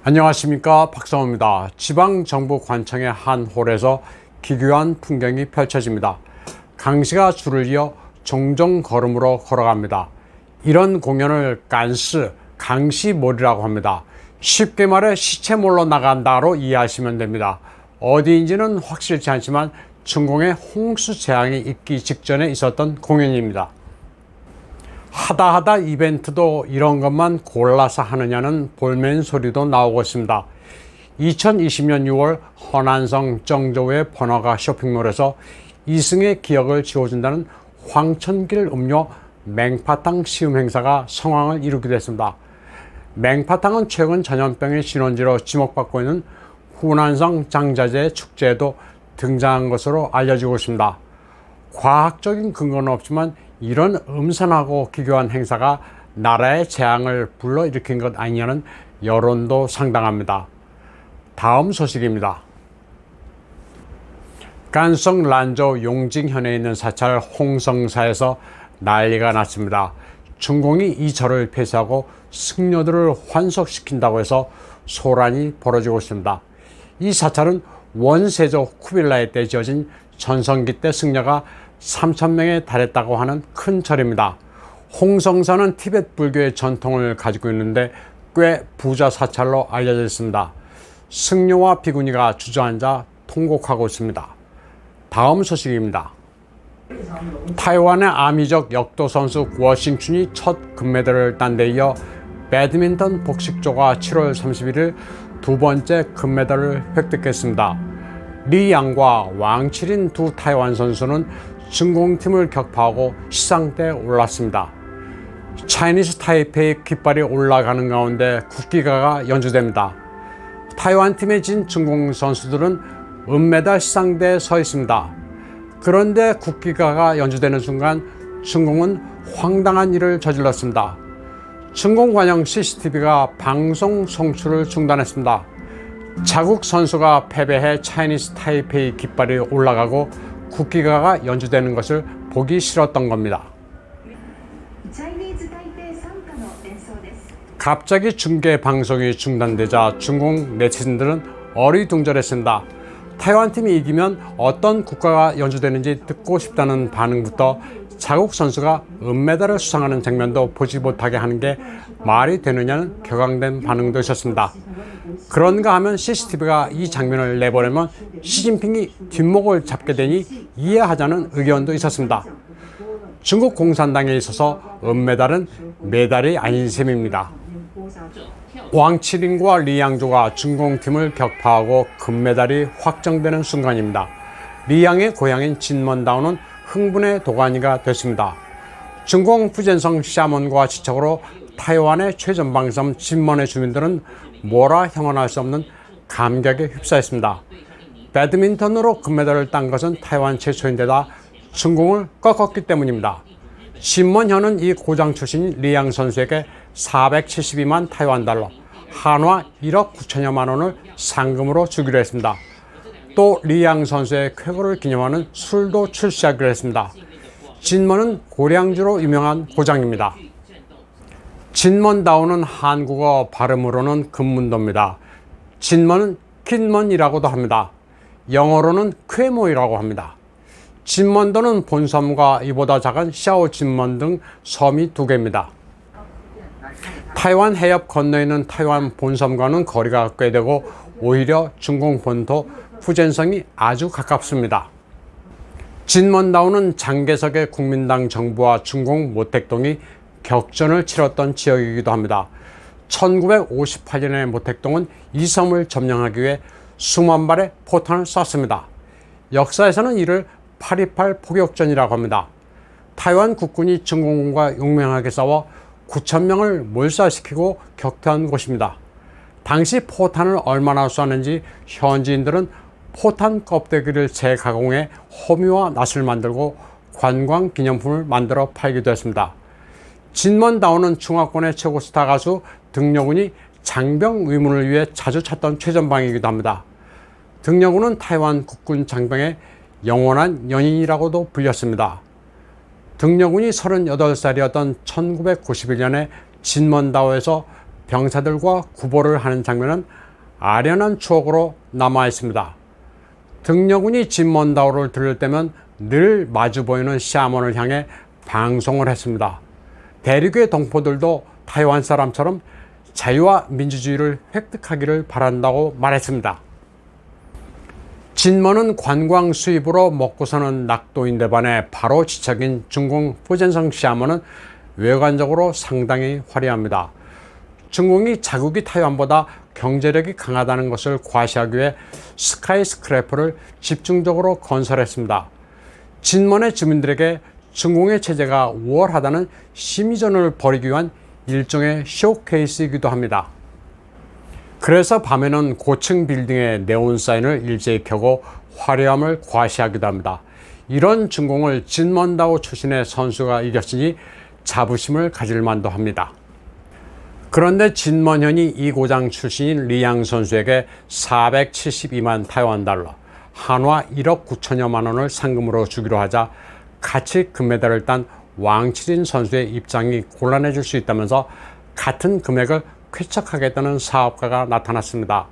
안녕하십니까, 박성호입니다. 지방정부 관청의 한 홀에서 기괴한 풍경이 펼쳐집니다. 강시가 줄을 이어 종종 걸음으로 걸어갑니다. 이런 공연을 간스, 강시몰이라고 합니다. 쉽게 말해 시체몰로 나간다로 이해하시면 됩니다. 어디인지는 확실치 않지만 중공에 홍수 재앙이 있기 직전에 있었던 공연입니다. 하다 이벤트도 이런 것만 골라서 하느냐는 볼멘 소리도 나오고 있습니다. 2020년 6월 허난성 정저우의 번화가 쇼핑몰에서 이승의 기억을 지워준다는 황천길 음료 맹파탕 시음 행사가 성황을 이루기도 했습니다. 맹파탕은 최근 전염병의 진원지로 지목받고 있는 후난성 장자재 축제에도 등장한 것으로 알려지고 있습니다. 과학적인 근거는 없지만 이런 음산하고 기괴한 행사가 나라의 재앙을 불러일으킨 것 아니냐는 여론도 상당합니다. 다음 소식입니다. 간성 란저우 용징현에 있는 사찰 홍성사에서 난리가 났습니다. 중공이 이 절을 폐쇄하고 승려들을 환속시킨다고 해서 소란이 벌어지고 있습니다. 이 사찰은 원세조 쿠빌라이 때 지어진 전성기 때 승려가 3,000명에 달했다고 하는 큰 절입니다. 홍성사는 티베트 불교의 전통을 가지고 있는데 꽤 부자 사찰로 알려져 있습니다. 승려와 비구니가 주저앉아 통곡하고 있습니다. 다음 소식입니다. 타이완의 아미적 역도 선수 워싱춘이 첫 금메달을 딴 데 이어 배드민턴 복식조가 7월 31일 두 번째 금메달을 획득했습니다. 리 양과 왕칠인 두 타이완 선수는 중공팀을 격파하고 시상대에 올랐습니다. 차이니스 타이페이 깃발이 올라가는 가운데 국기가가 연주됩니다. 타이완 팀에 진 중공 선수들은 은메달 시상대에 서 있습니다. 그런데 국기가가 연주되는 순간 중공은 황당한 일을 저질렀습니다. 중공 관영 CCTV가 방송 송출을 중단했습니다. 자국 선수가 패배해 차이니스 타이페이 깃발이 올라가고 국기가가 연주되는 것을 보기 싫었던 겁니다. 갑자기 중계 방송이 중단되자 중공 네티즌들은 어리둥절했습니다. 타이완 팀이 이기면 어떤 국가가 연주되는지 듣고 싶다는 반응부터 자국 선수가 은메달을 수상하는 장면도 보지 못하게 하는 게 말이 되느냐는 격앙된 반응도 있었습니다. 그런가 하면 CCTV가 이 장면을 내보내면 시진핑이 뒷목을 잡게 되니 이해하자는 의견도 있었습니다. 중국 공산당에 있어서 은메달은 메달이 아닌 셈입니다. 왕치린과 리양조가 중공팀을 격파하고 금메달이 확정되는 순간입니다. 리양의 고향인 진먼다오는 흥분의 도가니가 됐습니다. 중공 푸젠성 샤먼과 지척으로 타이완의 최전방섬 진먼의 주민들은 뭐라 형언할 수 없는 감격에 휩싸였습니다. 배드민턴으로 금메달을 딴 것은 타이완 최초인데다 중공을 꺾었기 때문입니다. 진먼현은 이 고장 출신인 리양 선수에게 472만 타이완 달러, 한화 1억 9천여만 원을 상금으로 주기로 했습니다. 또 리양 선수의 쾌거를 기념하는 술도 출시하기로 했습니다. 진먼은 고량주로 유명한 고장입니다. 진먼다오는 한국어 발음으로는 금문도입니다. 진먼은 킨먼이라고도 합니다. 영어로는 쾌모이라고 합니다. 진먼도는 본섬과 이보다 작은 샤오진먼 등 섬이 두 개입니다. 타이완 해협 건너에 있는 타이완 본섬과는 거리가 꽤 되고 오히려 중공 본토 푸젠성이 아주 가깝습니다. 진먼다오는 장개석의 국민당 정부와 중공 모택동이 격전을 치렀던 지역이기도 합니다. 1958년에 모택동은 이 섬을 점령하기 위해 수만 발의 포탄을 쐈습니다. 역사에서는 이를 8.28 포격전이라고 합니다. 타이완 국군이 중공군과 용맹하게 싸워 9,000명을 몰살시키고 격퇴한 곳입니다. 당시 포탄을 얼마나 쐈는지 현지인들은 포탄 껍데기를 재가공해 호미와 낫을 만들고 관광 기념품을 만들어 팔기도 했습니다. 진먼다오는 중화권의 최고 스타 가수 등려군이 장병 의문을 위해 자주 찾던 최전방이기도 합니다. 등려군은 타이완 국군 장병의 영원한 연인이라고도 불렸습니다. 등려군이 38살이었던 1991년에 진먼다오에서 병사들과 구보를 하는 장면은 아련한 추억으로 남아 있습니다. 등려군이 진먼다오를 들을 때면 늘 마주 보이는 샤먼을 향해 방송을 했습니다. 대륙의 동포들도 타이완 사람처럼 자유와 민주주의를 획득하기를 바란다고 말했습니다. 진먼은 관광 수입으로 먹고 사는 낙도인데 반해 바로 지척인 중공 푸젠성 샤먼은 외관적으로 상당히 화려합니다. 중공이 자국이 타이완보다 경제력이 강하다는 것을 과시하기 위해 스카이스크래퍼를 집중적으로 건설했습니다. 진먼의 주민들에게 중공의 체제가 우월하다는 심의전을 벌이기 위한 일종의 쇼케이스이기도 합니다. 그래서 밤에는 고층 빌딩에 네온 사인을 일제히 켜고 화려함을 과시하기도 합니다. 이런 중공을 진먼다오 출신의 선수가 이겼으니 자부심을 가질 만도 합니다. 그런데 진먼현이 이 고장 출신인 리양 선수에게 472만 타이완 달러, 한화 1억 9천여만 원을 상금으로 주기로 하자 같이 금메달을 딴 왕치린 선수의 입장이 곤란해질 수 있다면서 같은 금액을 쾌척하겠다는 사업가가 나타났습니다.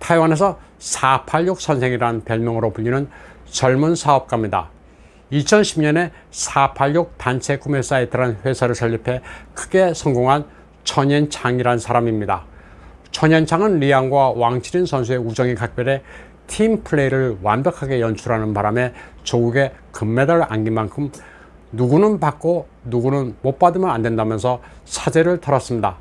타이완에서 486 선생이라는 별명으로 불리는 젊은 사업가입니다. 2010년에 486 단체 구매 사이트라는 회사를 설립해 크게 성공한 천연창이란 사람입니다. 천연창은 리양과 왕치린 선수의 우정이 각별해 팀 플레이를 완벽하게 연출하는 바람에 조국에 금메달을 안긴 만큼 누구는 받고 누구는 못 받으면 안 된다면서 사죄를 털었습니다.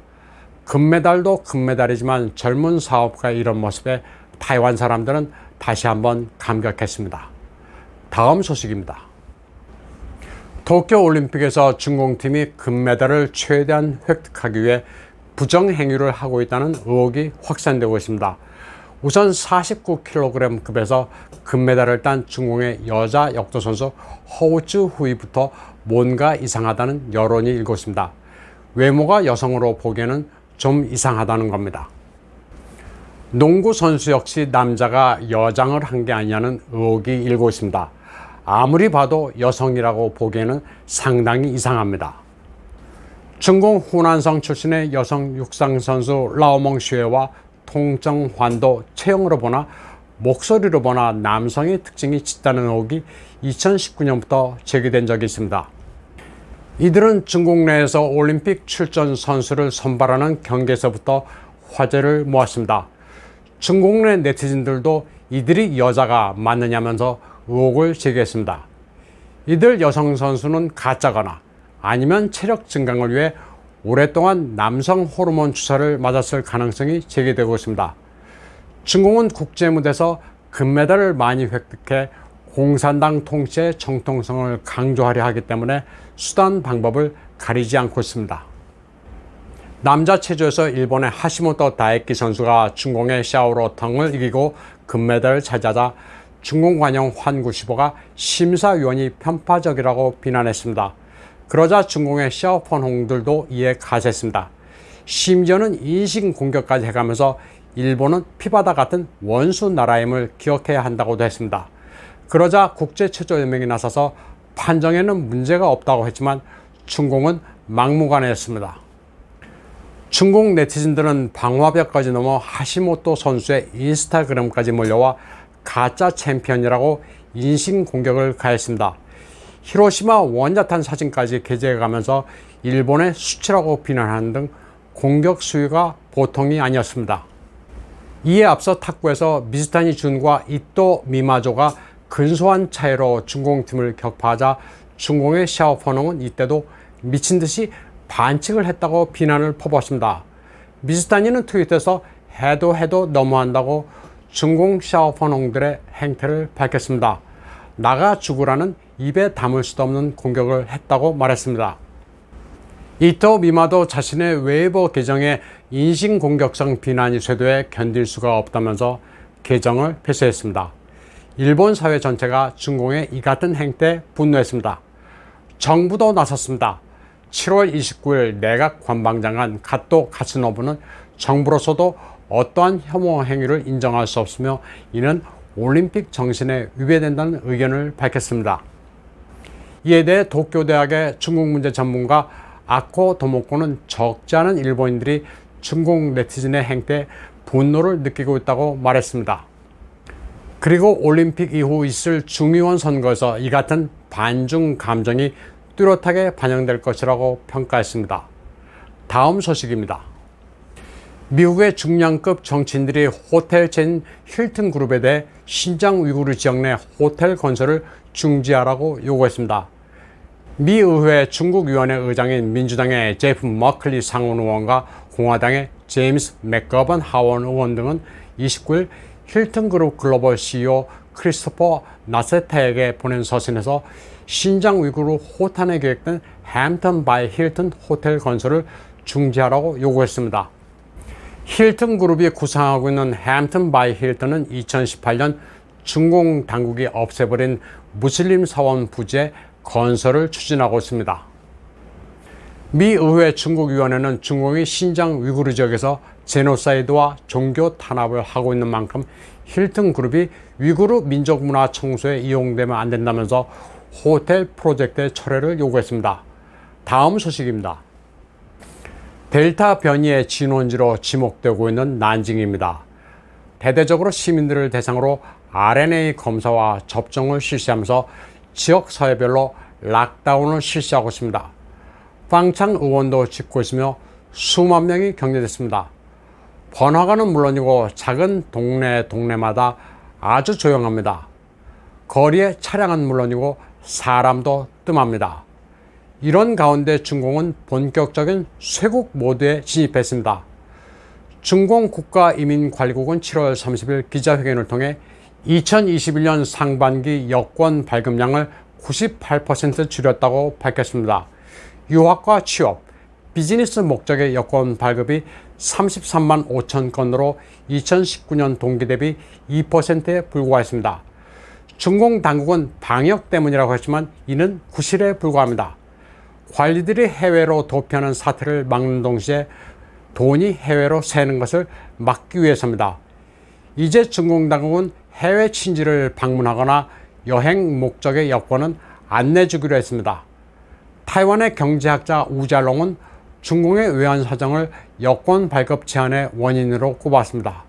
금메달도 금메달이지만 젊은 사업가의 이런 모습에 타이완 사람들은 다시 한번 감격했습니다. 다음 소식입니다. 도쿄올림픽에서 중공팀이 금메달을 최대한 획득하기 위해 부정행위를 하고 있다는 의혹이 확산되고 있습니다. 우선 49kg급에서 금메달을 딴 중공의 여자 역도선수 허우쯔 후이부터 뭔가 이상하다는 여론이 일고 있습니다. 외모가 여성으로 보기에는 좀 이상하다는 겁니다. 농구 선수 역시 남자가 여장을 한 게 아니냐는 의혹이 일고 있습니다. 아무리 봐도 여성이라고 보기에는 상당히 이상합니다. 중공 후난성 출신의 여성 육상 선수 라오멍 슈에와 통정환도 체형으로 보나 목소리로 보나 남성의 특징이 짙다는 의혹이 2019년부터 제기된 적이 있습니다. 이들은 중국 내에서 올림픽 출전 선수를 선발하는 경기에서부터 화제를 모았습니다. 중국 내 네티즌들도 이들이 여자가 맞느냐면서 의혹을 제기했습니다. 이들 여성 선수는 가짜거나 아니면 체력 증강을 위해 오랫동안 남성 호르몬 주사를 맞았을 가능성이 제기되고 있습니다. 중공은 국제 무대에서 금메달을 많이 획득해 공산당 통치의 정통성을 강조하려 하기 때문에 수단 방법을 가리지 않고 있습니다. 남자 체조에서 일본의 하시모토 다에키 선수가 중공의 샤오로텅을 이기고 금메달을 차지하자 중공 관영 환구시보가 심사위원이 편파적이라고 비난했습니다. 그러자 중공의 샤오펀홍들도 이에 가세했습니다. 심지어는 인신공격까지 해가면서 일본은 피바다 같은 원수 나라임을 기억해야 한다고도 했습니다. 그러자 국제체조연맹이 나서서 판정에는 문제가 없다고 했지만 중공은 막무가내였습니다. 중공 네티즌들은 방화벽까지 넘어 하시모토 선수의 인스타그램까지 몰려와 가짜 챔피언이라고 인신공격을 가했습니다. 히로시마 원자탄 사진까지 게재해가면서 일본의 수치라고 비난하는 등 공격 수위가 보통이 아니었습니다. 이에 앞서 탁구에서 미즈타니 준과 이토 미마조가 근소한 차이로 중공팀을 격파하자 중공의 샤오펀홍은 이때도 미친듯이 반칙을 했다고 비난을 퍼부었습니다. 미즈타니는 트위터에서 해도 너무한다고 중공 샤오펀홍들의 행태를 밝혔습니다. 나가 죽으라는 입에 담을 수도 없는 공격을 했다고 말했습니다. 이토 미마도 자신의 웨이버 계정에 인신공격성 비난이 쇄도해 견딜 수가 없다면서 계정을 폐쇄했습니다. 일본 사회 전체가 중공의 이 같은 행태에 분노했습니다. 정부도 나섰습니다. 7월 29일 내각 관방장관 가토 가츠노부는 정부로서도 어떠한 혐오 행위를 인정할 수 없으며 이는 올림픽 정신에 위배된다는 의견을 밝혔습니다. 이에 대해 도쿄대학의 중국 문제 전문가 아코 도모코는 적지 않은 일본인들이 중국 네티즌의 행태에 분노를 느끼고 있다고 말했습니다. 그리고 올림픽 이후 있을 중의원 선거에서 이 같은 반중 감정이 뚜렷하게 반영될 것이라고 평가했습니다. 다음 소식입니다. 미국의 중량급 정치인들이 호텔 체인 힐튼 그룹에 대해 신장 위구르 지역 내 호텔 건설을 중지하라고 요구했습니다. 미 의회 중국위원회 의장인 민주당의 제프 머클리 상원 의원과 공화당의 제임스 맥거번 하원 의원 등은 29일 힐튼 그룹 글로벌 CEO 크리스토퍼 나세타에게 보낸 서신에서 신장 위구르 호탄에 계획된 햄튼 바이 힐튼 호텔 건설을 중지하라고 요구했습니다. 힐튼 그룹이 구상하고 있는 햄튼 바이 힐튼은 2018년 중공 당국이 없애버린 무슬림 사원 부지의 건설을 추진하고 있습니다. 미 의회 중국위원회는 중공이 신장 위구르 지역에서 제노사이드와 종교 탄압을 하고 있는 만큼 힐튼 그룹이 위구르 민족 문화 청소에 이용되면 안 된다면서 호텔 프로젝트의 철회를 요구했습니다. 다음 소식입니다. 델타 변이의 진원지로 지목되고 있는 난징입니다. 대대적으로 시민들을 대상으로 RNA 검사와 접종을 실시하면서 지역 사회별로 락다운을 실시하고 있습니다. 방창 의원도 짓고 있으며 수만 명이 격리됐습니다. 번화가는 물론이고 작은 동네마다 아주 조용합니다. 거리에 차량은 물론이고 사람도 뜸합니다. 이런 가운데 중공은 본격적인 쇄국 모드에 진입했습니다. 중공 국가이민관리국은 7월 30일 기자회견을 통해 2021년 상반기 여권 발급량을 98% 줄였다고 밝혔습니다. 유학과 취업, 비즈니스 목적의 여권 발급이 33만 5천 건으로 2019년 동기 대비 2%에 불과했습니다. 중공 당국은 방역 때문이라고 했지만 이는 구실에 불과합니다. 관리들이 해외로 도피하는 사태를 막는 동시에 돈이 해외로 새는 것을 막기 위해서입니다. 이제 중공 당국은 해외 친지를 방문하거나 여행 목적의 여권은 안 내주기로 했습니다. 타이완의 경제학자 우잘롱은 중공의 외환 사정을 여권 발급 제한의 원인으로 꼽았습니다.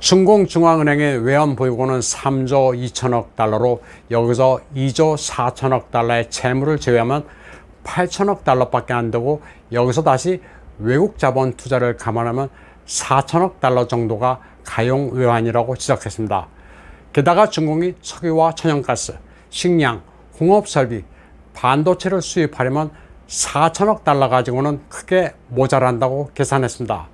중공 중앙은행의 외환 보유고는 3조 2천억 달러로 여기서 2조 4천억 달러의 채무를 제외하면 8천억 달러밖에 안 되고 여기서 다시 외국 자본 투자를 감안하면 4천억 달러 정도가 가용 외환이라고 지적했습니다. 게다가 중공이 석유와 천연가스, 식량, 공업설비, 반도체를 수입하려면 4천억 달러 가지고는 크게 모자란다고 계산했습니다.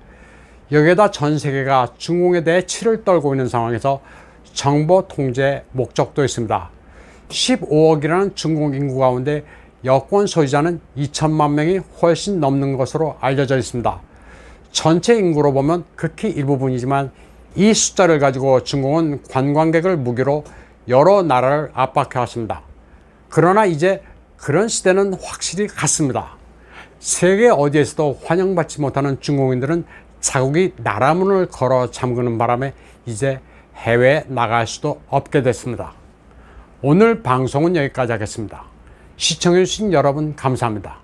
여기에다 전 세계가 중공에 대해 치를 떨고 있는 상황에서 정보 통제 목적도 있습니다. 15억이라는 중공 인구 가운데 여권 소유자는 2천만 명이 훨씬 넘는 것으로 알려져 있습니다. 전체 인구로 보면 극히 일부분이지만 이 숫자를 가지고 중공은 관광객을 무기로 여러 나라를 압박해 왔습니다. 그러나 이제 그런 시대는 확실히 갔습니다. 세계 어디에서도 환영받지 못하는 중공인들은 자국이 나라 문을 걸어 잠그는 바람에 이제 해외에 나갈 수도 없게 됐습니다. 오늘 방송은 여기까지 하겠습니다. 시청해주신 여러분 감사합니다.